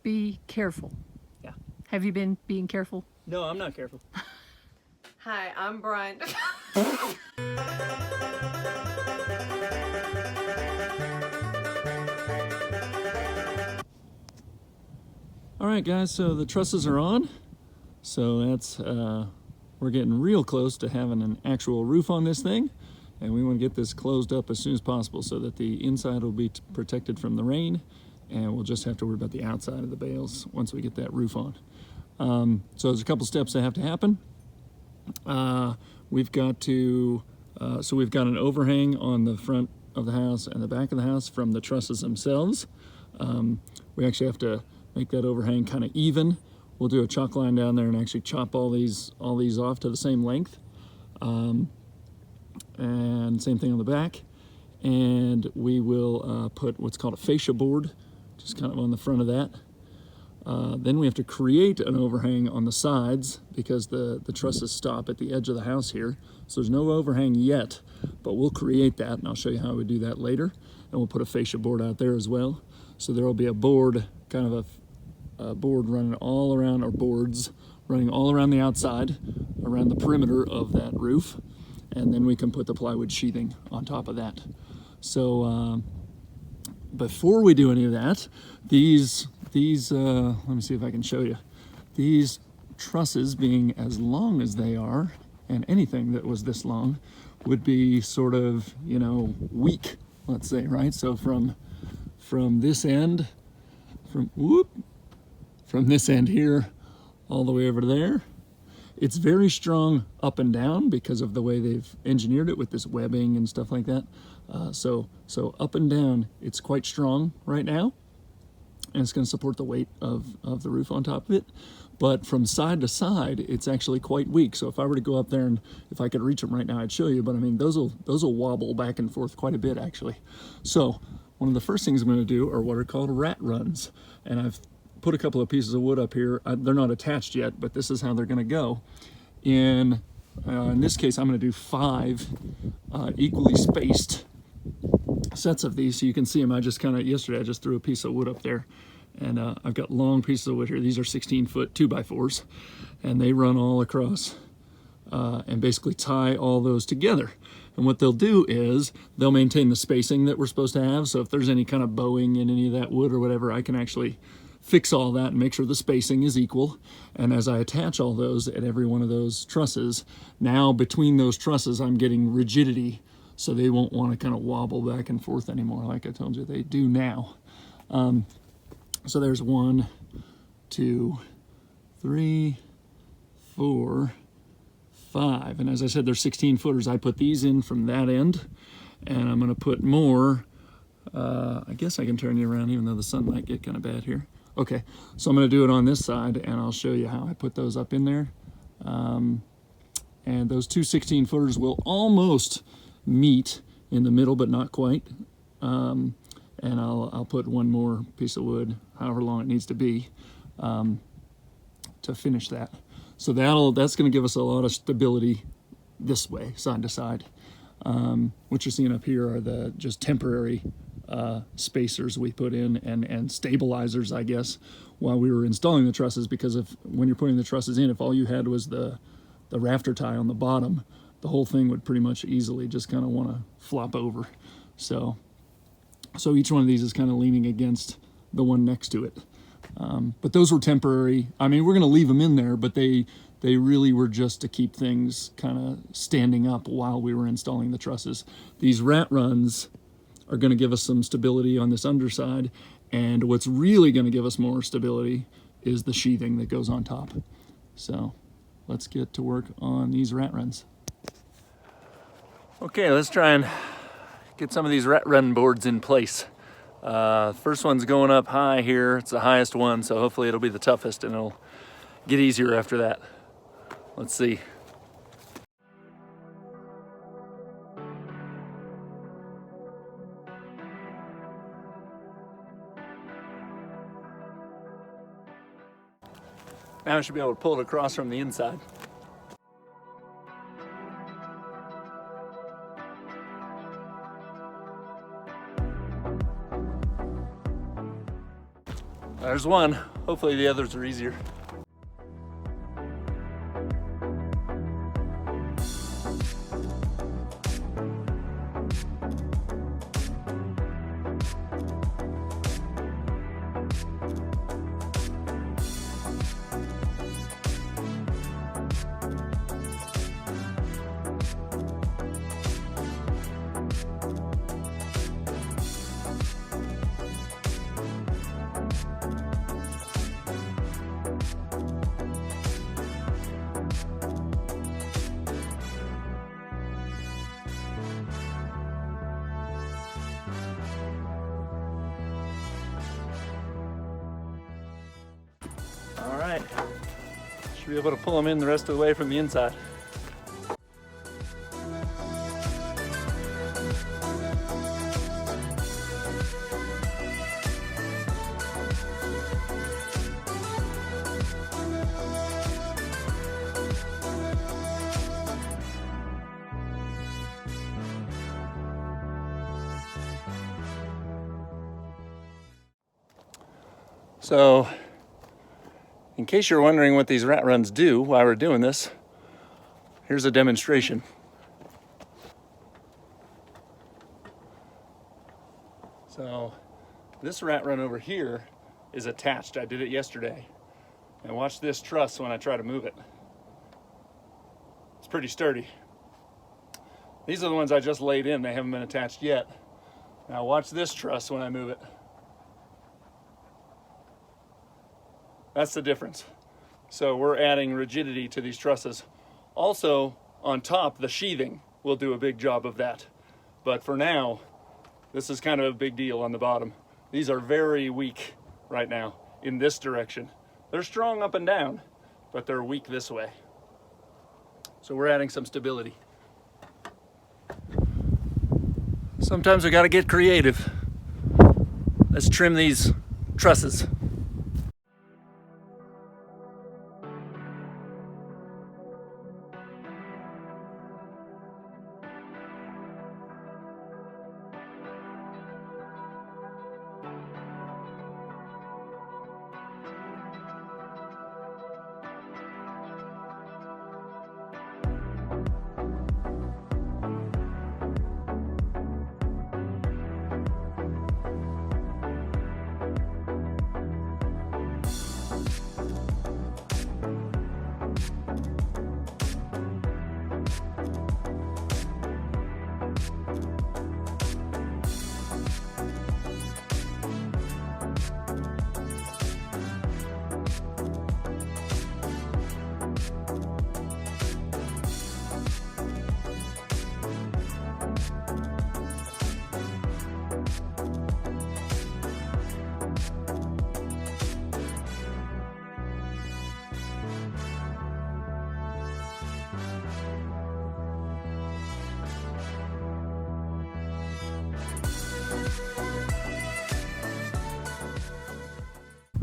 be careful. Yeah. Have you been being careful? No, I'm not careful. Hi, I'm Brian. All right, guys, so the trusses are on. So that's, we're getting real close to having an actual roof on this thing. And we want to get this closed up as soon as possible so that the inside will be protected from the rain. And we'll just have to worry about the outside of the bales once we get that roof on. So there's a couple steps that have to happen. We've got to, so we've got an overhang on the front of the house and the back of the house from the trusses themselves. We actually have to make that overhang kind of even. We'll do a chalk line down there and actually chop all these off to the same length. And same thing on the back. And we will put what's called a fascia board, just kind of on the front of that. Then we have to create an overhang on the sides because the trusses stop at the edge of the house here. So there's no overhang yet, but we'll create that, and I'll show you how we do that later. And we'll put a fascia board out there as well. So there will be a board, kind of a board running all around, or boards running all around the outside, around the perimeter of that roof. And then we can put the plywood sheathing on top of that. So before we do any of that, these let me see if I can show you. These trusses, being as long as they are, and anything that was this long would be sort of, you know, weak, let's say, right? So from this end, from this end here all the way over to there, it's very strong up and down because of the way they've engineered it with this webbing and stuff like that. So up and down, it's quite strong right now, and it's going to support the weight of the roof on top of it. But from side to side, it's actually quite weak. So if I were to go up there, and if I could reach them right now, I'd show you. But I mean, those will wobble back and forth quite a bit, actually. So one of the first things I'm going to do are what are called rat runs, and I've put a couple of pieces of wood up here. They're not attached yet, but this is how they're going to go. In this case, I'm going to do 5 equally spaced sets of these, so you can see them. Yesterday I just threw a piece of wood up there, and I've got long pieces of wood here. These are 16-foot 2x4s, and they run all across and basically tie all those together. And what they'll do is they'll maintain the spacing that we're supposed to have. So if there's any kind of bowing in any of that wood or whatever, I can actually fix all that and make sure the spacing is equal. And as I attach all those at every one of those trusses, now between those trusses I'm getting rigidity, so they won't want to kind of wobble back and forth anymore like I told you they do now. So there's 1, 2, 3, 4, 5. And as I said, they're 16 footers. I put these in from that end, and I'm going to put more. I guess I can turn you around even though the sun might get kind of bad here. Okay, so I'm going to do it on this side, and I'll show you how I put those up in there. And those two 16 footers will almost meet in the middle, but not quite. And I'll put one more piece of wood, however long it needs to be, to finish that. So that's going to give us a lot of stability this way, side to side. What you're seeing up here are the just temporary spacers we put in, and stabilizers, I guess, while we were installing the trusses, because when you're putting the trusses in, if all you had was the rafter tie on the bottom, the whole thing would pretty much easily just kind of want to flop over. So each one of these is kind of leaning against the one next to it. But those were temporary. I mean, we're going to leave them in there, but they really were just to keep things kind of standing up while we were installing the trusses. These rat runs are going to give us some stability on this underside, and what's really going to give us more stability is the sheathing that goes on top. So let's get to work on these rat runs. Okay, let's try and get some of these rat run boards in place. First one's going up high here. It's the highest one, so hopefully it'll be the toughest, and it'll get easier after that. Let's see. Now I should be able to pull it across from the inside. There's one. Hopefully the others are easier. All right, should be able to pull them in the rest of the way from the inside. So, in case you're wondering what these rat runs do while we're doing this, here's a demonstration. So this rat run over here is attached. I did it yesterday. And watch this truss when I try to move it. It's pretty sturdy. These are the ones I just laid in. They haven't been attached yet. Now watch this truss when I move it. That's the difference. So we're adding rigidity to these trusses. Also, on top, the sheathing will do a big job of that. But for now, this is kind of a big deal on the bottom. These are very weak right now in this direction. They're strong up and down, but they're weak this way. So we're adding some stability. Sometimes we gotta get creative. Let's trim these trusses.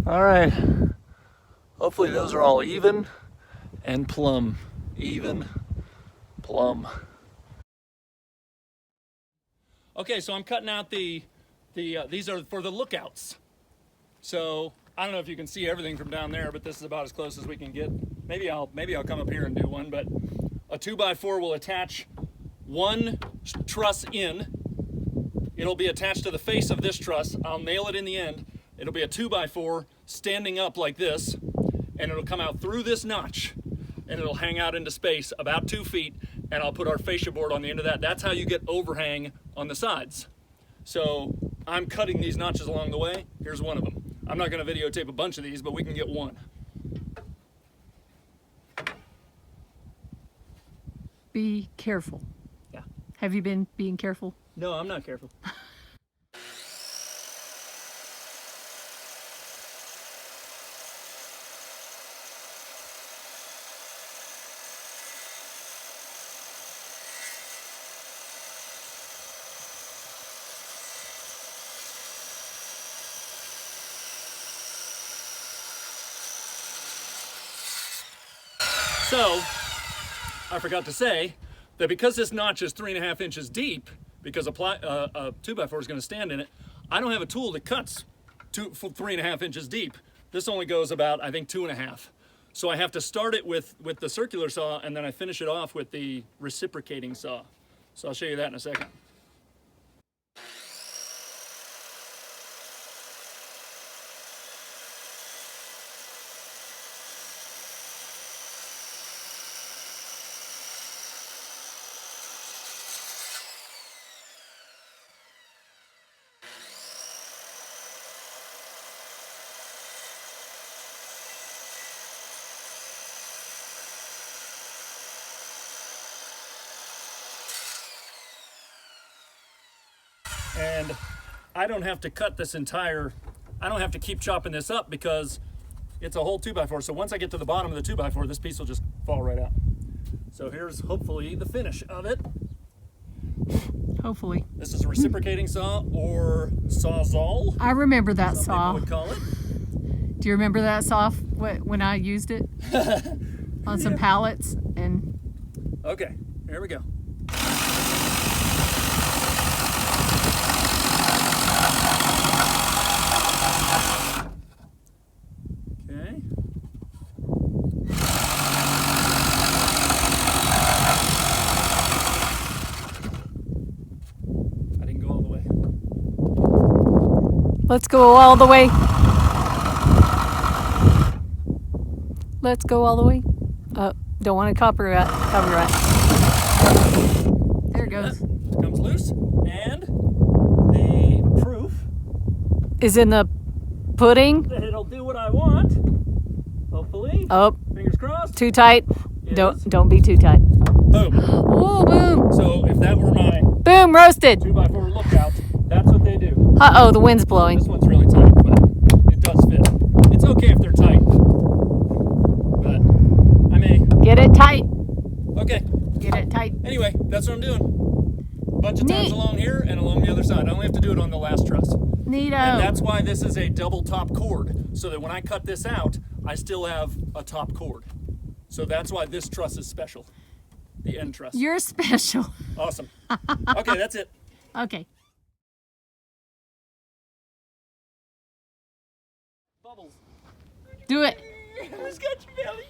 All right, hopefully those are all even and plumb. Even, plumb. Okay, so I'm cutting out these are for the lookouts. So I don't know if you can see everything from down there, but this is about as close as we can get. Maybe I'll come up here and do one, but a 2x4 will attach one truss in. It'll be attached to the face of this truss. I'll nail it in the end. It'll be a 2x4 standing up like this, and it'll come out through this notch, and it'll hang out into space about 2 feet, and I'll put our fascia board on the end of that. That's how you get overhang on the sides. So I'm cutting these notches along the way. Here's one of them. I'm not gonna videotape a bunch of these, but we can get one. Be careful. Yeah. Have you been being careful? No, I'm not careful. So, I forgot to say that because this notch is 3.5 inches deep, because a 2x4 is going to stand in it, I don't have a tool that cuts 3.5 inches deep. This only goes about, I think, 2.5. So I have to start it with the circular saw, and then I finish it off with the reciprocating saw. So I'll show you that in a second. And I don't have to cut this entire, I don't have to keep chopping this up because it's a whole 2x4. So once I get to the bottom of the 2x4, this piece will just fall right out. So here's hopefully the finish of it. Hopefully. This is a reciprocating saw, or sawzall, I remember that some saw. people would call it. Do you remember that saw when I used it on some pallets? And Okay, here we go. Okay. I didn't go all the way. let's go all the way. Let's go all the way. Don't want to copyright. There it goes. It comes loose, and the proof Is in the pudding. that it'll do what I want. Hopefully. Oh, Fingers crossed. too tight. It Don't is. don't be too tight. Boom. Oh, boom. So if that were my Boom, roasted. 2x4 lookout, that's what they do. Uh-oh, the wind's blowing. This one's really tight, but it does fit. It's okay if they're tight, but I may. Get it tight. Okay. Get it tight. Anyway, that's what I'm doing. Bunch of times Neat. along here and along the other side. I only have to do it on the last truss. Neato. And that's why this is a double top cord, so that when I cut this out, I still have a top cord. So that's why this truss is special. The end truss. You're special. Awesome. Okay, that's it. Okay. Bubbles. Do it. Who's got your belly?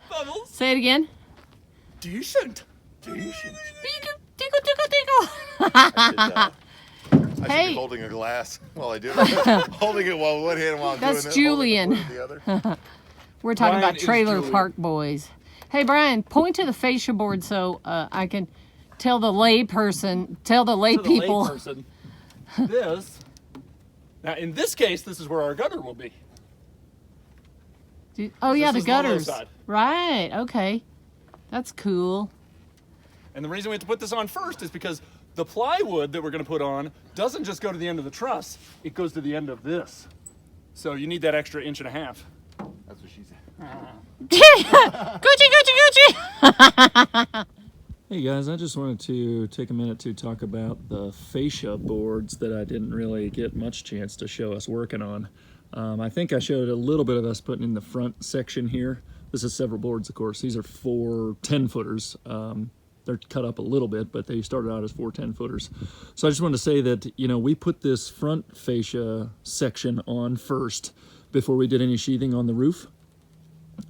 Bubbles. Say it again. Decent. Tickle, tickle, tickle. I should Hey. be holding a glass while I do it. Holding it while one hand while I'm That's doing it. Julian. Holding it with the other. We're talking Brian about is trailer Julian. park boys. Hey, Brian, point to the fascia board so I can tell the lay person, tell the lay To the people. layperson, this. Now, in this case, this is where our gutter will be. Oh, yeah, the This is the low gutters. side. Right, okay. That's cool. And the reason we have to put this on first is because the plywood that we're going to put on doesn't just go to the end of the truss, it goes to the end of this. So you need that extra 1.5 inches. That's what she said. Gucci, Gucci, Gucci! Hey guys, I just wanted to take a minute to talk about the fascia boards that I didn't really get much chance to show us working on. I think I showed a little bit of us putting in the front section here. This is several boards, of course. These are 4 10-footers. They're cut up a little bit, but they started out as 4 10-footers. So I just wanted to say that, you know, we put this front fascia section on first before we did any sheathing on the roof.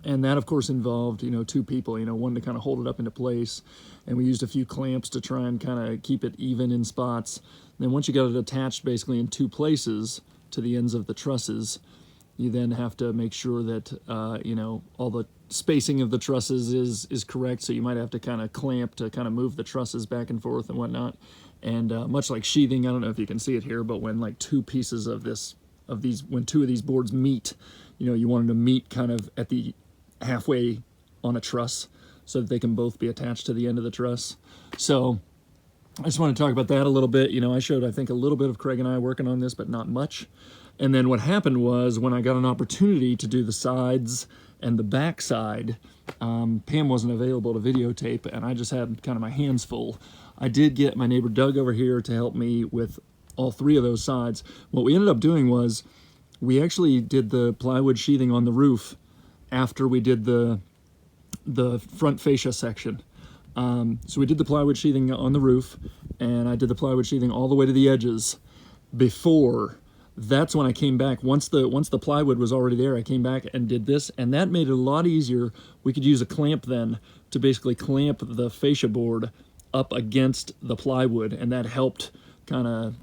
And that, of course, involved, you know, 2 people, you know, one to kind of hold it up into place. And we used a few clamps to try and kind of keep it even in spots. And then once you got it attached basically in 2 places to the ends of the trusses, you then have to make sure that, you know, all the spacing of the trusses is correct. So you might have to kind of clamp to kind of move the trusses back and forth and whatnot. And much like sheathing, I don't know if you can see it here, but when like 2 pieces of these, when 2 of these boards meet, you know, you want them to meet kind of at the halfway on a truss so that they can both be attached to the end of the truss. So I just want to talk about that a little bit. You know, I showed, I think, a little bit of Craig and I working on this, but not much. And then what happened was when I got an opportunity to do the sides and the back side, Pam wasn't available to videotape, and I just had kind of my hands full. I did get my neighbor Doug over here to help me with all 3 of those sides. What we ended up doing was we actually did the plywood sheathing on the roof after we did the front fascia section. So we did the plywood sheathing on the roof, and I did the plywood sheathing all the way to the edges before that's when I came back. Once the plywood was already there, I came back and did this, and that made it a lot easier. We could use a clamp then to basically clamp the fascia board up against the plywood, and that helped kind of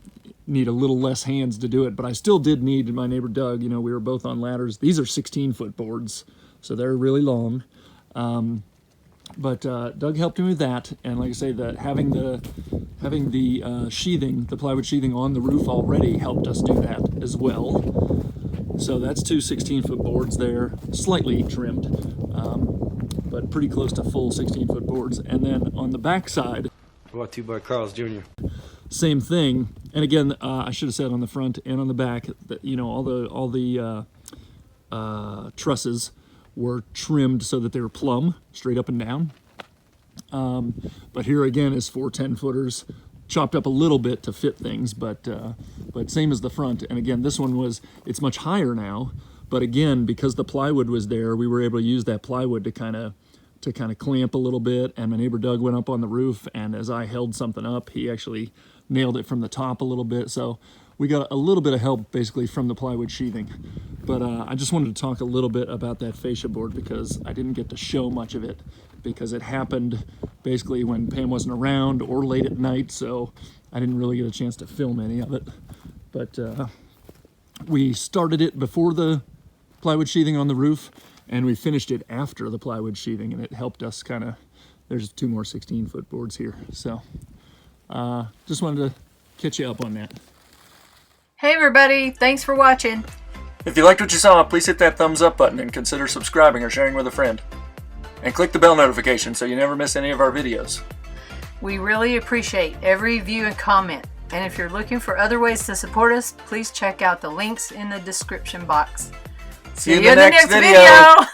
need a little less hands to do it. But I still did need my neighbor Doug. You know, we were both on ladders. These are 16-foot boards, so they're really long. But Doug helped me with that, and like I say, that having the sheathing, the plywood sheathing on the roof already helped us do that as well. So that's two 16-foot boards there, slightly trimmed, but pretty close to full 16-foot boards. And then on the back side, brought to you by Carl's Jr. Same thing. And again, I should have said on the front and on the back that, you know, all the trusses were trimmed so that they were plumb, straight up and down. But here again is 4 10-footers, chopped up a little bit to fit things, but same as the front. And again, this one it's much higher now, but again, because the plywood was there, we were able to use that plywood to kind of clamp a little bit. And my neighbor Doug went up on the roof, and as I held something up, he actually nailed it from the top a little bit. So we got a little bit of help basically from the plywood sheathing. But I just wanted to talk a little bit about that fascia board because I didn't get to show much of it because it happened basically when Pam wasn't around or late at night, so I didn't really get a chance to film any of it. But we started it before the plywood sheathing on the roof, and we finished it after the plywood sheathing, and it helped us kind of, there's 2 more 16-foot boards here. So just wanted to catch you up on that. Hey everybody, thanks for watching. If you liked what you saw, please hit that thumbs up button and consider subscribing or sharing with a friend. And click the bell notification so you never miss any of our videos. We really appreciate every view and comment. And if you're looking for other ways to support us, please check out the links in the description box. See you in the next video.